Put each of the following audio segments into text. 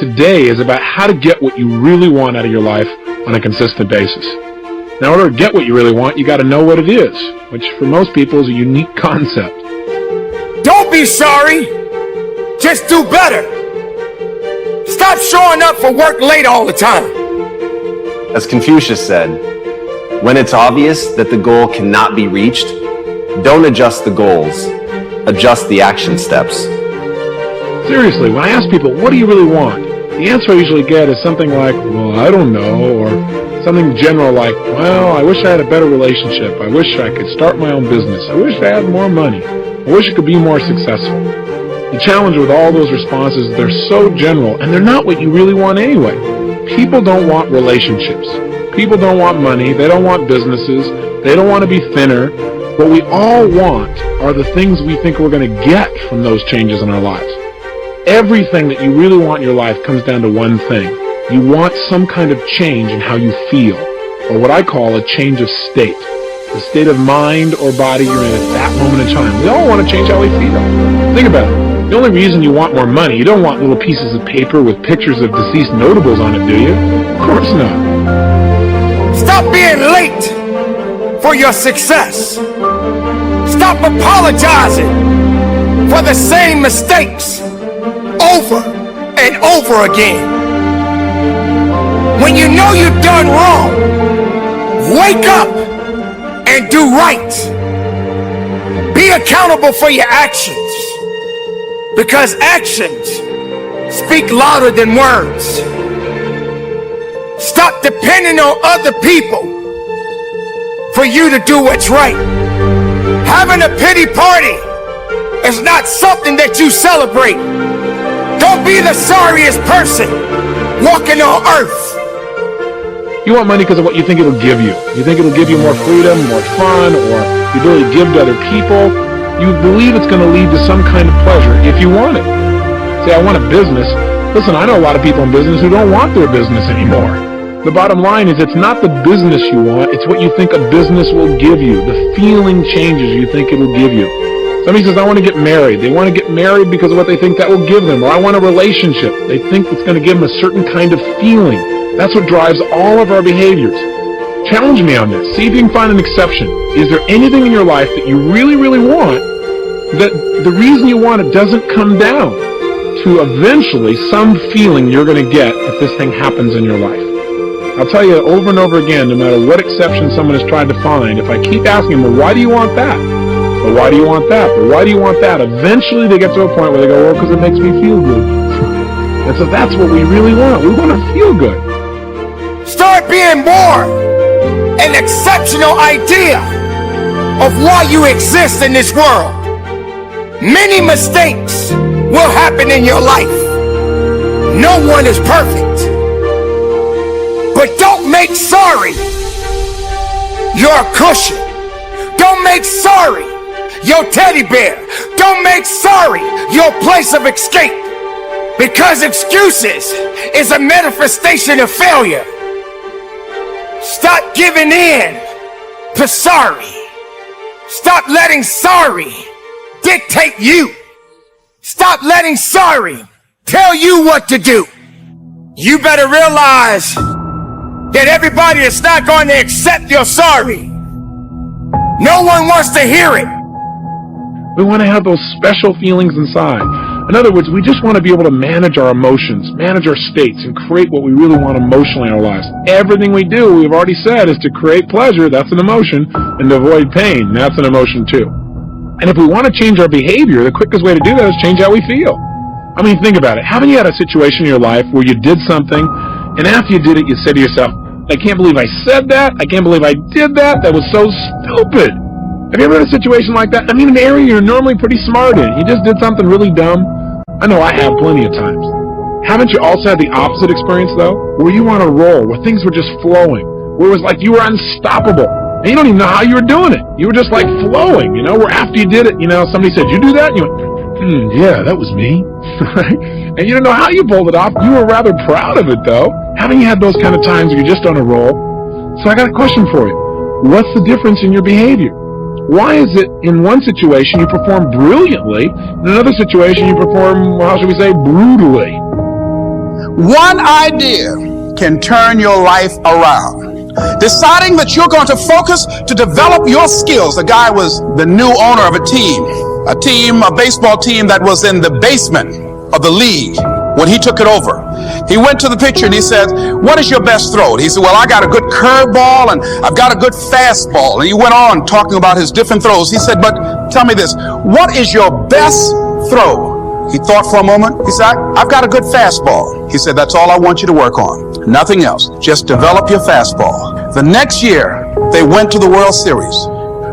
today is about how to get what you really want out of your life on a consistent basis. Now, in order to get what you really want, you got to know what it is, which for most people is a unique concept. Don't be sorry. Just do better. Stop showing up for work late all the time. As Confucius said, when it's obvious that the goal cannot be reached, don't adjust the goals, adjust the action steps. Seriously, when I ask people, what do you really want? The answer I usually get is something like, well, I don't know, or something general like, well, I wish I had a better relationship. I wish I could start my own business. I wish I had more money. I wish I could be more successful. The challenge with all those responses is they're so general, and they're not what you really want anyway. People don't want relationships. People don't want money. They don't want businesses. They don't want to be thinner. What we all want are the things we think we're going to get from those changes in our lives. Everything that you really want in your life comes down to one thing. You want some kind of change in how you feel, or what I call a change of state. The state of mind or body you're in at that moment in time. We all want to change how we feel. Think about it. The only reason you want more money, you don't want little pieces of paper with pictures of deceased notables on it, do you? Of course not. Stop being late for your success. Stop apologizing for the same mistakes over and over again. When you know you've done wrong, wake up and do right. Be accountable for your actions, because actions speak louder than words. Stop depending on other people for you to do what's right. Having a pity party is not something that you celebrate. Don't be the sorriest person walking on earth. You want money because of what you think it'll give you. You think it'll give you more freedom, more fun, or the ability to give to other people. You believe it's going to lead to some kind of pleasure if you want it. Say, I want a business. Listen, I know a lot of people in business who don't want their business anymore. The bottom line is it's not the business you want, it's what you think a business will give you, the feeling changes you think it'll give you. Somebody says, I want to get married. They want to get married because of what they think that will give them. Or I want a relationship. They think it's going to give them a certain kind of feeling. That's what drives all of our behaviors. Challenge me on this. See if you can find an exception. Is there anything in your life that you really, really want that the reason you want it doesn't come down to eventually some feeling you're going to get if this thing happens in your life? I'll tell you over and over again, no matter what exception someone has tried to find, if I keep asking them, well, why do you want that? But why do you want that? But why do you want that? Eventually they get to a point where they go, well, because it makes me feel good. And so that's what we really want. We want to feel good. Start being more an exceptional idea of why you exist in this world. Many mistakes will happen in your life. No one is perfect. But don't make sorry your cushion. Don't make sorry your teddy bear. Don't make sorry your place of escape. Because excuses is a manifestation of failure. Stop giving in to sorry. Stop letting sorry dictate you. Stop letting sorry tell you what to do. You better realize that everybody is not going to accept your sorry. No one wants to hear it. We want to have those special feelings inside. In other words, we just want to be able to manage our emotions, manage our states, and create what we really want emotionally in our lives. Everything we do, we've already said, is to create pleasure, that's an emotion, and to avoid pain, that's an emotion too. And if we want to change our behavior, the quickest way to do that is change how we feel. I mean, think about it. Haven't you had a situation in your life where you did something, and after you did it, you said to yourself, I can't believe I said that. I can't believe I did that. That was so stupid. Have you ever had a situation like that? I mean, an area you're normally pretty smart in. You just did something really dumb. I know I have plenty of times. Haven't you also had the opposite experience, though? Where you were on a roll, where things were just flowing, where it was like you were unstoppable. And you don't even know how you were doing it. You were just like flowing, you know, where after you did it, you know, somebody said, you do that? And you went, yeah, that was me. And you don't know how you pulled it off. You were rather proud of it, though. Haven't you had those kind of times where you're just on a roll? So I got a question for you. What's the difference in your behavior? Why is it in one situation you perform brilliantly, in another situation you perform, how should we say, brutally? One idea can turn your life around. Deciding that you're going to focus to develop your skills. The guy was the new owner of a baseball team that was in the basement of the league when he took it over. He went to the pitcher and he said, "What is your best throw?" He said, "Well, I got a good curveball and I've got a good fastball." And he went on talking about his different throws. He said, "But tell me this, what is your best throw?" He thought for a moment. He said, "I've got a good fastball." He said, "That's all I want you to work on. Nothing else. Just develop your fastball." The next year, they went to the World Series.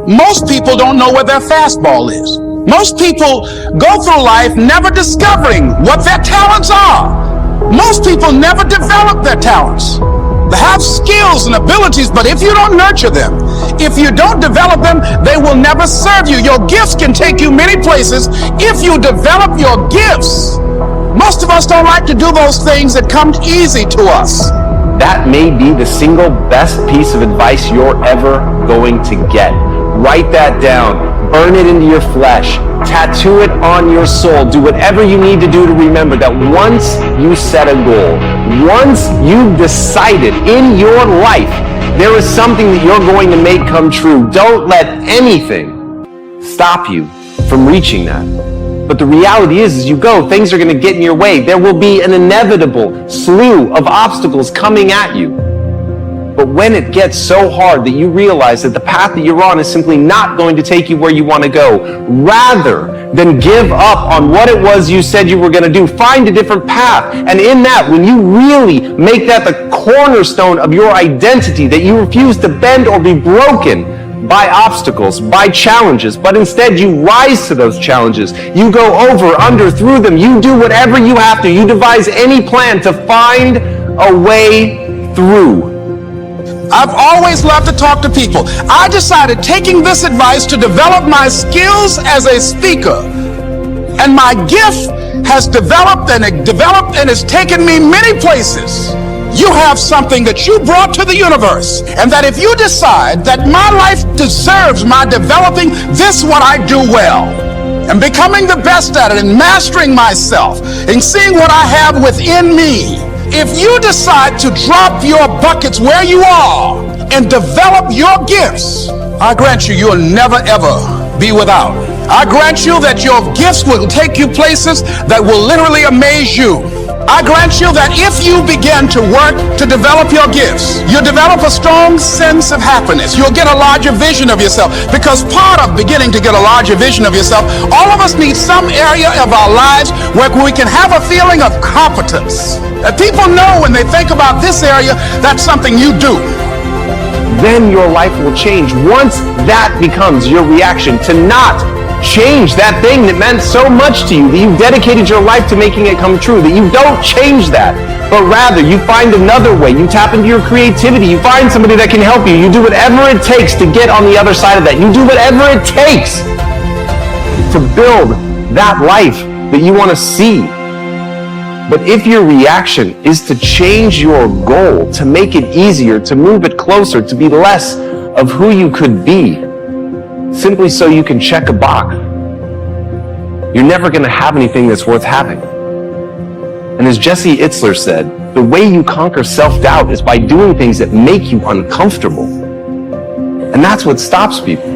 Most people don't know where their fastball is. Most people go through life never discovering what their talents are. Most people never develop their talents. They have skills and abilities, but if you don't nurture them, if you don't develop them, they will never serve you. Your gifts can take you many places if you develop your gifts. Most of us don't like to do those things that come easy to us. That may be the single best piece of advice you're ever going to get. Write that down. Burn it into your flesh. Tattoo it on your soul. Do whatever you need to do to remember that once you set a goal, once you've decided in your life there is something that you're going to make come true, don't let anything stop you from reaching that. But the reality is, as you go, things are going to get in your way. There will be an inevitable slew of obstacles coming at you. But when it gets so hard that you realize that the path that you're on is simply not going to take you where you want to go, rather than give up on what it was you said you were going to do, find a different path. And in that, when you really make that the cornerstone of your identity, that you refuse to bend or be broken by obstacles, by challenges, but instead you rise to those challenges. You go over, under, through them. You do whatever you have to. You devise any plan to find a way through. I've always loved to talk to people. I decided, taking this advice, to develop my skills as a speaker. And my gift has developed and it's taken me many places. You have something that you brought to the universe, and that if you decide that my life deserves my developing this, what I do well, and becoming the best at it, and mastering myself, and seeing what I have within me, if you decide to drop your buckets where you are and develop your gifts, I grant you, you'll never ever be without. I grant you that your gifts will take you places that will literally amaze you. I grant you that if you begin to work to develop your gifts, you'll develop a strong sense of happiness. You'll get a larger vision of yourself, because part of beginning to get a larger vision of yourself, all of us need some area of our lives where we can have a feeling of competence. That people know when they think about this area, that's something you do. Then your life will change. Once that becomes your reaction, to not change that thing that meant so much to you, that you dedicated your life to making it come true, that you don't change that, but rather you find another way. You tap into your creativity. You find somebody that can help you. You do whatever it takes to get on the other side of that. You do whatever it takes to build that life that you want to see. But if your reaction is to change your goal, to make it easier, to move it closer, to be less of who you could be, simply so you can check a box, you're never going to have anything that's worth having. And as Jesse Itzler said, the way you conquer self-doubt is by doing things that make you uncomfortable. And that's what stops people.